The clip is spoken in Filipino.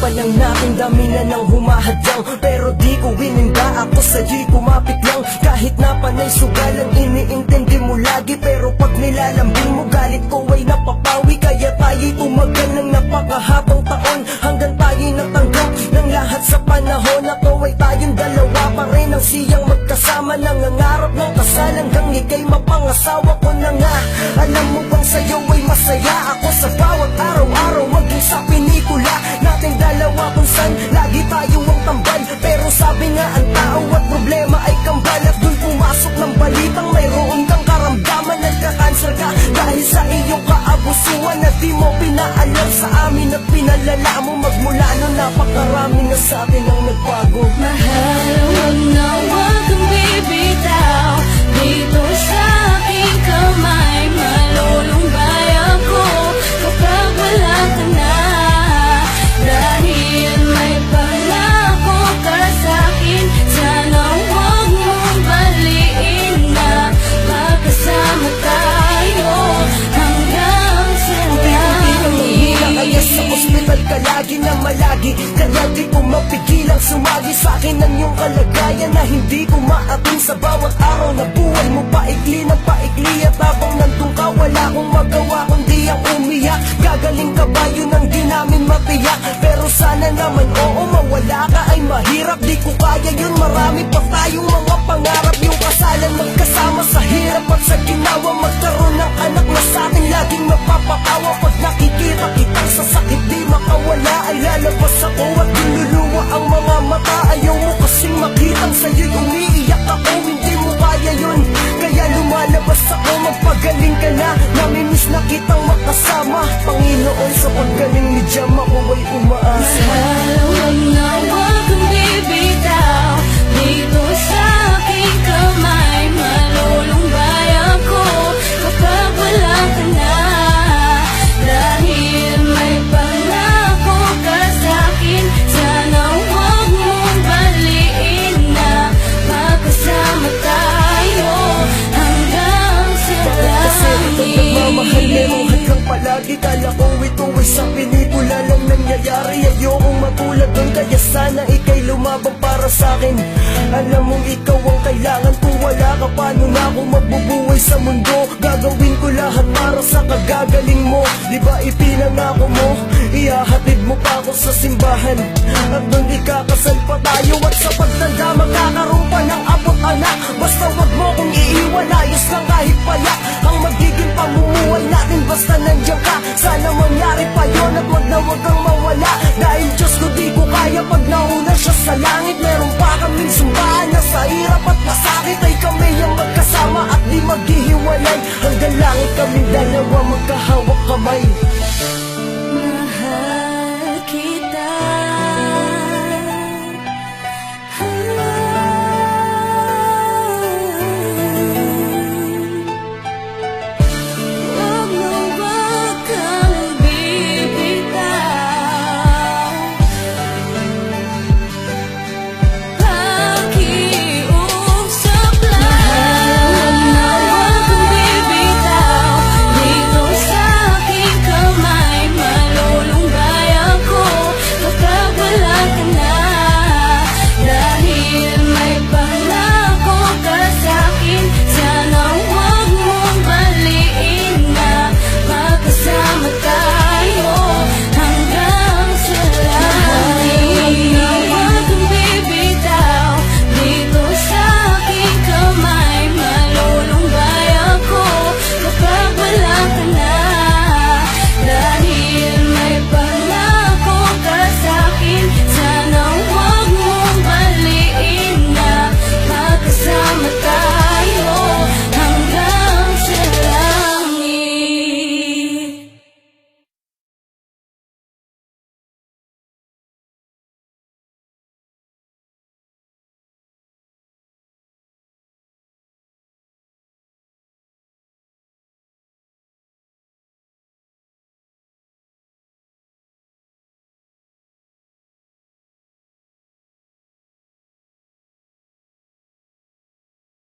pa lang natin, dami na nang humahadlang. Pero di ko wininda, ako sa'yo'y kumapit lang. Kahit na panay sugalan, iniintindi mo lagi. Pero pag nilalambing mo, galit ko ay napapawi. Kaya tayo'y tumagal ng napakahabang taon, hanggang tayo'y natanggap ng lahat sa panahon. Ako ay tayong dalawa pa rin ang siyang magkasama. Nangangarap ng kasal hanggang ika'y mapangasawa ko na nga. Alam mo bang sa'yo ay masaya ako sa bawat araw-araw, maging sa pelikula nating dalawa kung saan lagi tayo ang tambal. Pero sabi nga ang tao at problema ay kambal. At doon pumasok ng balitang mayroon kang karamdaman, nagka-cancer ka dahil sa iyong kaabusuan. At di mo pinaalam sa amin at pinalala mo. Magmula nun napakarami na sa atin ang nagbago. Mahal, huwag na huwag kang bibitaw dito sa aking kamay. Malulumbay ako kapag wala ka na, dahil may pangako ka sa'kin. Sana huwag mong baliin na magkasama tayo hanggang sa langit. Kaya sa ospital ka lagi na malagi, kaya di ko mapigilang sumagi sa akin ang iyong kalagayan na hindi ko maatin. Sa bawat araw na buhay mo paikli ng paikli, at habang nandun ka wala akong magawa kundi ang umiyak. Gagaling ka ba? Yun ang di namin matiyak. Pero sana naman oo, mawala ka ay mahirap. Di ko kaya yun, marami pa tayong mga pangarap. Yung kasalan magkasama sa hirap at sa ginawa, magkaroon ng anak na sa atin laging mapapatawa. Pag nakikita kitang sa sakit di makawala, ay lalabas ako at niluluwa ang mga mata. Ayaw mo kasing makitang sa'yo'y umiiyak ako, hindi mo kaya yun. Kaya lumalabas ako, magpagaling ka na. Namimiss na kitang makasama, Panginoon, sa paggaling ni Jam ako ay umaasa. Mahal, huwag na huwag kang bibitaw dito sa aking kamay. Malulumbay ako kapag wala ka na, dahil may pangako ka sa'kin. Sana huwag mong baliin na magkasama tayo hanggang sa Kasi itong nagmamahal, merong hadlang palagi. Kala ko ito ay sa pelikula lang nangyayari. Ayokong matulad doon, kaya sana ika'y lumabang para sa'kin. Alam mong ikaw ang kailangan, kung wala ka paano na ako mabubuhay sa mundo. Gagawin ko lahat para sa kagagaling mo. Di ba ipinangako mo, ihahatid mo pa ako sa simbahan, at doon ikakasal pa tayo. At sa pagtanda magkakaroon pa ng abot anak. Basta wag mo kong iiwan, ayos lang kahit payak ang magiging pamumuhay natin basta nandiyan ka. Sana mangyari pa yun at wag na wag kang mawala, dahil Diyos ko di ko kaya pag nauna siya sa langit. Meron pa kaming sumbahan na sa hirap at masakit ay kami ang magkasama at di maghihiwalay. Hanggang langit kaming dalawa magkahawa.